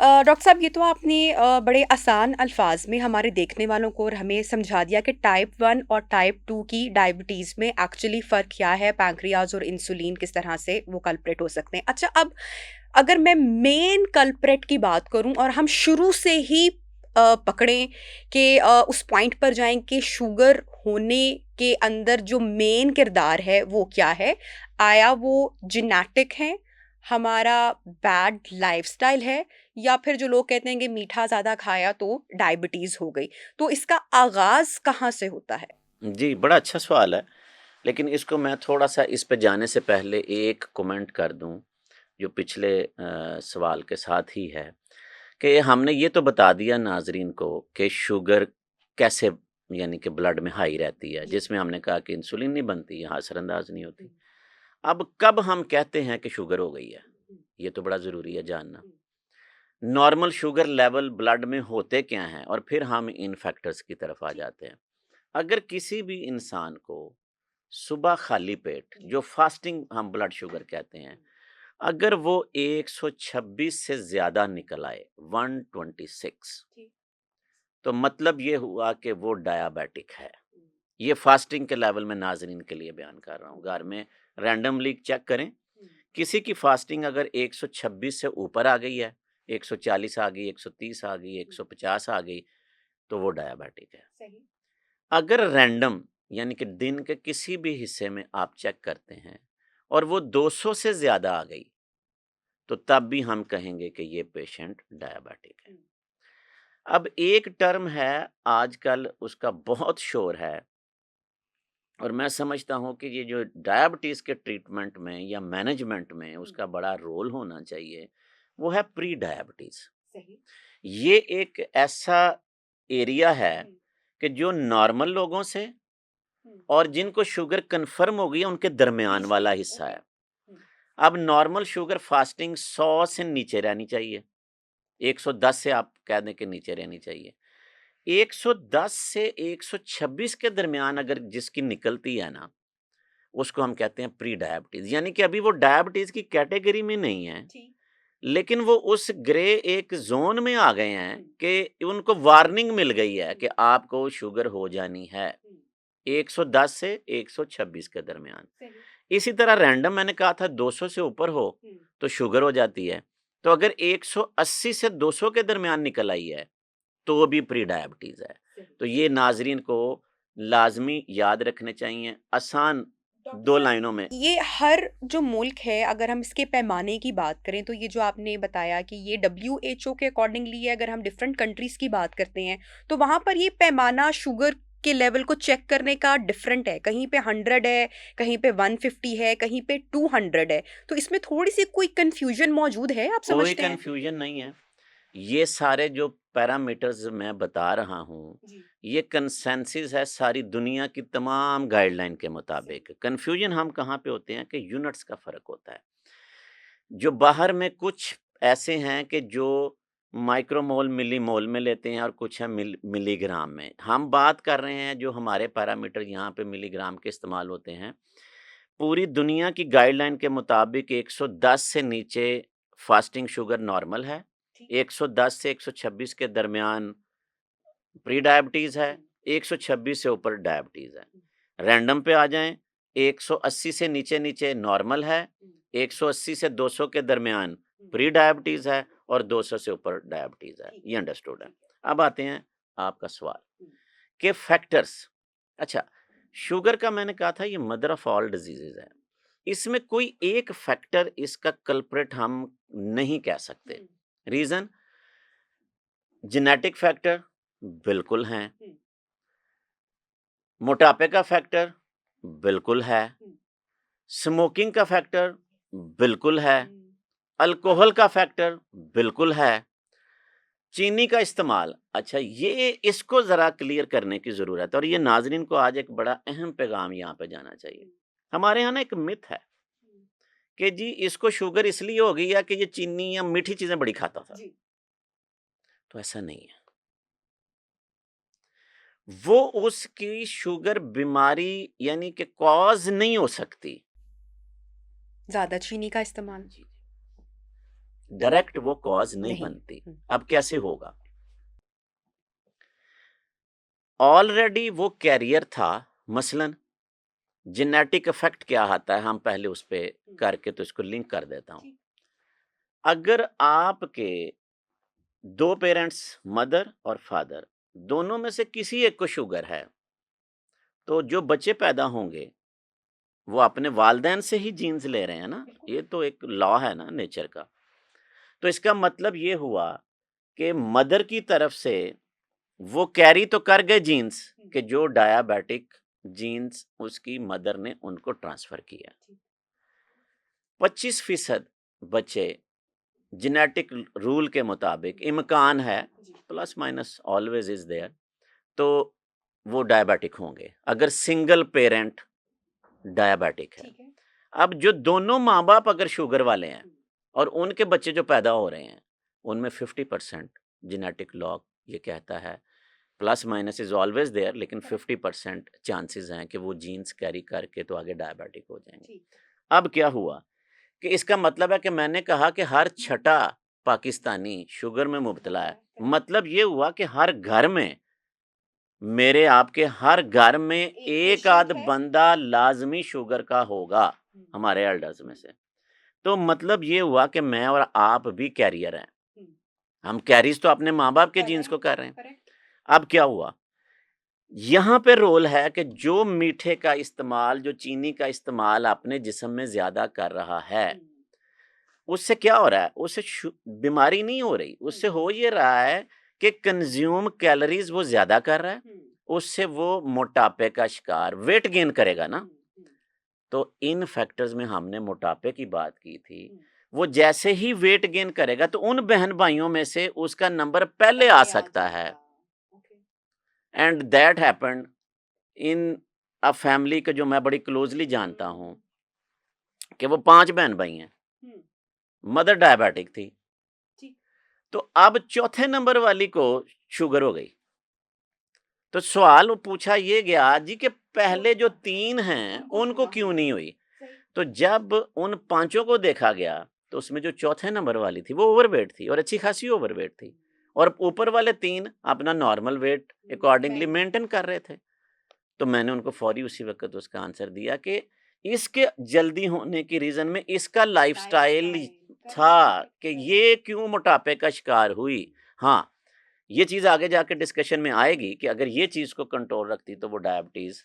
Doctor साहब, ये तो आपने बड़े आसान अल्फाज में हमारे देखने वालों को और हमें समझा दिया कि टाइप 1 और टाइप 2 की डायबिटीज़ में एक्चुअली फ़र्क क्या है, पैंक्रियाज़ और इंसुलिन किस तरह से वो कल्प्रेट हो सकते हैं। अच्छा, अब अगर मैं मेन कल्प्रेट की बात करूँ और हम शुरू से ही पकड़ें कि उस पॉइंट पर जाएँ कि शुगर होने के अंदर जो मेन किरदार है वो क्या है? आया वो जेनेटिक है, हमारा बैड लाइफ़स्टाइल है, या फिर जो लोग कहते हैं कि मीठा ज़्यादा खाया तो डायबिटीज़ हो गई। तो इसका आगाज़ कहाँ से होता है? जी, बड़ा अच्छा सवाल है। लेकिन इसको मैं थोड़ा-सा इस पे जाने से पहले एक कमेंट कर दूँ, जो पिछले सवाल के साथ ही है, कि हमने ये तो बता दिया नाज़रीन को कि शुगर कैसे यानी कि ब्लड में हाई रहती है, जी। जिसमें हमने कहा कि इंसुलिन नहीं बनती, यहाँ असरअंदाज़ नहीं हुँ, होती। अब कब हम कहते हैं कि शुगर हो गई है? ये तो बड़ा ज़रूरी है जानना। हुँ, नॉर्मल शुगर लेवल ब्लड में होते क्या हैं? और फिर हम इन फैक्टर्स की तरफ आ जी, जाते हैं। अगर किसी भी इंसान को सुबह खाली पेट जी, जो फास्टिंग हम ब्लड शुगर कहते हैं, अगर वो 126 से ज़्यादा निकल आए 126, जी, तो मतलब ये हुआ कि वो डायबिटिक है। हुँ, ये फास्टिंग के लेवल में नाज़रीन के लिए बयान कर रहा हूँ। घर में रैंडमली चेक करें, हुँ, किसी की फास्टिंग अगर 126 से ऊपर आ गई है, 140 आ गई, 130 आ गई, हुँ, 150 आ गई, तो वो डायबिटिक है। सही। अगर रैंडम यानी कि दिन के किसी भी हिस्से में आप चेक करते हैं और वो 200 से ज़्यादा आ गई, तो तब भी हम कहेंगे कि ये पेशेंट डायबिटिक है। हुँ, अब एक टर्म है, आजकल उसका बहुत शोर है और मैं समझता हूँ कि ये जो डायबिटीज़ के ट्रीटमेंट में या मैनेजमेंट में हुँ, उसका बड़ा रोल होना चाहिए, वो है प्री डायबिटीज़। सही। ये एक ऐसा एरिया है हुँ, कि जो नॉर्मल लोगों से हुँ, और जिनको शुगर कन्फर्म हो गई है उनके दरमियान बीच में, वाला हिस्सा ओके। है। हुँ, अब नॉर्मल शुगर फास्टिंग 100 से नीचे रहनी चाहिए। 110 से आप कह दें कि नीचे रहनी चाहिए। 110 से 126 के दरमियान अगर जिसकी निकलती है ना, उसको हम कहते हैं प्री डायबिटीज़, यानी कि अभी वो डायबिटीज़ की कैटेगरी में नहीं है, जी, लेकिन वो उस ग्रे एक ज़ोन में आ गए हैं हुँ, कि उनको वार्निंग मिल गई है हुँ, कि आपको शुगर हो जानी है। हुँ, 110 से 126 के दरमियान। सही। इसी तरह रैंडम मैंने कहा था 200 से ऊपर हो हुँ, तो शुगर हो जाती है। तो अगर 180 से 200 के दरमियान निकल आई है तो वो भी प्री डायबिटीज़ है। सही। तो ये नाज़रीन को लाज़मी याद रखने चाहिए आसान डॉक्टर 2 साहब, लाइनों में। ये हर जो मुल्क है, अगर हम इसके पैमाने की बात करें, तो ये जो आपने बताया कि ये डब्ल्यूएचओ के अकॉर्डिंगली है, अगर हम डिफरेंट कंट्रीज की बात करते हैं, तो वहां पर ये पैमाना शुगर के लेवल को चेक करने का डिफरेंट है। कहीं पे 100 है, कहीं पे 150 है, कहीं पे 200 है। तो इसमें थोड़ी सी कोई कंफ्यूजन मौजूद है, आप कोई समझते हैं? कन्फ्यूज़न नहीं है। ये सारे जो पैरामीटर्स मैं बता रहा हूँ, जी, ये कंसेंसस है सारी दुनिया की तमाम गाइडलाइन के सही। मुताबिक। कन्फ्यूज़न हम कहाँ पे होते हैं कि यूनिट्स का फ़र्क होता है। जो बाहर में कुछ ऐसे हैं कि जो माइक्रोमोल, मिलीमोल में लेते हैं और कुछ है मिलीग्राम में। हम बात कर रहे हैं जो हमारे पैरामीटर यहाँ पे मिलीग्राम के इस्तेमाल होते हैं। पूरी दुनिया की गाइडलाइन के मुताबिक 110 से नीचे फास्टिंग शुगर नॉर्मल है। ठीक। 110 से 126 के दरमियान प्री डायबिटीज़ है, हुँ, 126 से ऊपर डायबिटीज़ है। हुँ, रैंडम पे आ जाएँ, 180 से नीचे-नीचे नॉर्मल है, हुँ, 180 से 200 के दरमियान हुँ, प्री डायबिटीज़ है और 200 से ऊपर डायबिटीज़ है। ठीक ये है, अंडरस्टूड है। ठीक है। अब आते हैं आपका सवाल हुँ, कि फैक्टर्स। अच्छा, शुगर का मैंने कहा था ये मदर ऑफ ऑल डिजीज़ेज़ है। इसमें कोई एक फैक्टर इसका कल्प्रिट हम नहीं कह सकते। हुँ, रीज़न जेनेटिक फैक्टर बिल्कुल हैं, हुँ, मोटापे का फैक्टर बिल्कुल है, हुँ, स्मोकिंग का फैक्टर बिल्कुल है, हुँ, अल्कोहल का फैक्टर बिल्कुल है, चीनी का इस्तेमाल। अच्छा, ये इसको ज़रा क्लियर करने की ज़रूरत है और ये नाज़रीन को आज एक बड़ा अहम पैगाम यहाँ पे जाना चाहिए। हुँ, हमारे यहाँ ना एक मिथ है हुँ, कि जी इसको शुगर इसलिए हो गई है कि ये चीनी या मीठी चीज़ें बड़ी खाता था, जी, तो ऐसा नहीं है। वो उसकी शुगर बीमारी यानी कि कॉज़ नहीं हो सकती। ज़्यादा चीनी का इस्तेमाल। जी। डायरेक्ट वो कॉज नहीं नहीं। बनती। अब कैसे होगा? ऑलरेडी वो कैरियर था, मसलन जेनेटिक इफेक्ट क्या आता है, हम पहले उस पे करके तो इसको लिंक कर देता हूँ। अगर आपके दो पेरेंट्स, मदर और फादर, दोनों में से किसी एक को शुगर है, तो जो बच्चे पैदा होंगे वो अपने वालिदैन से ही जीन्स ले रहे हैं ना, ये तो एक लॉ है ना नेचर का। तो इसका मतलब ये हुआ कि मदर की तरफ से वो कैरी तो कर गए जीन्स, कि जो डायबिटिक जीन्स उसकी मदर ने उनको ट्रांसफर किया। 25% बच्चे जेनेटिक रूल के मुताबिक इम्कान है, plus minus always is there, तो वो डायबिटिक होंगे अगर सिंगल पेरेंट डायबिटिक है। अब जो दोनों माँ बाप अगर शुगर वाले हैं और उनके बच्चे जो पैदा हो रहे हैं, उनमें 50% जेनेटिक लॉग ये कहता है, plus minus is always there, लेकिन 50% चांसेस हैं कि वो जीन्स कैरी करके तो आगे डायबिटिक हो जाएंगे। अब क्या हुआ कि इसका मतलब है कि मैंने कहा कि हर छठा पाकिस्तानी शुगर में मुब्तला है, मतलब ये हुआ कि हर घर में, मेरे आपके हर घर में एक आध बंदा लाजमी शुगर का होगा हमारे एल्डर्स में से। तो मतलब ये हुआ कि मैं और आप भी कैरियर हैं, हम कैरीज तो अपने माँ बाप के जीन्स को कर रहे हैं। अब क्या हुआ, यहाँ पे रोल है कि जो मीठे का इस्तेमाल, जो चीनी का इस्तेमाल अपने जिस्म में ज्यादा कर रहा है, उससे क्या हो रहा है, उससे बीमारी नहीं हो रही, उससे हो ये रहा है कि कंज्यूम कैलोरीज वो ज्यादा कर रहा है, उससे वो मोटापे का शिकार, वेट गेन करेगा ना। तो इन फैक्टर्स में हमने मोटापे की बात की थी, वो जैसे ही वेट गेन करेगा तो उन बहन भाइयों में से उसका नंबर पहले आ सकता है। And that happened in a family के जो मैं बड़ी क्लोजली जानता हूँ, कि वो 5 बहन भाई हैं, मदर डायबिटिक थी, तो अब चौथे नंबर वाली को शुगर हो गई। तो सवाल वो पूछा ये गया जी कि पहले जो 3 हैं उनको क्यों नहीं हुई? तो जब उन पांचों को देखा गया तो उसमें जो चौथे नंबर वाली थी वो ओवरवेट थी, और अच्छी खासी ओवरवेट थी, और ऊपर वाले 3 अपना नॉर्मल वेट अकॉर्डिंगली मेंटेन कर रहे थे। तो मैंने उनको फौरी उसी वक्त उसका आंसर दिया कि इसके जल्दी होने की रीजन में इसका लाइफस्टाइल था कि ये क्यों मोटापे का शिकार हुई। हाँ, ये चीज आगे जाके डिस्कशन में आएगी कि अगर ये चीज को कंट्रोल रखती तो वो डायबिटीज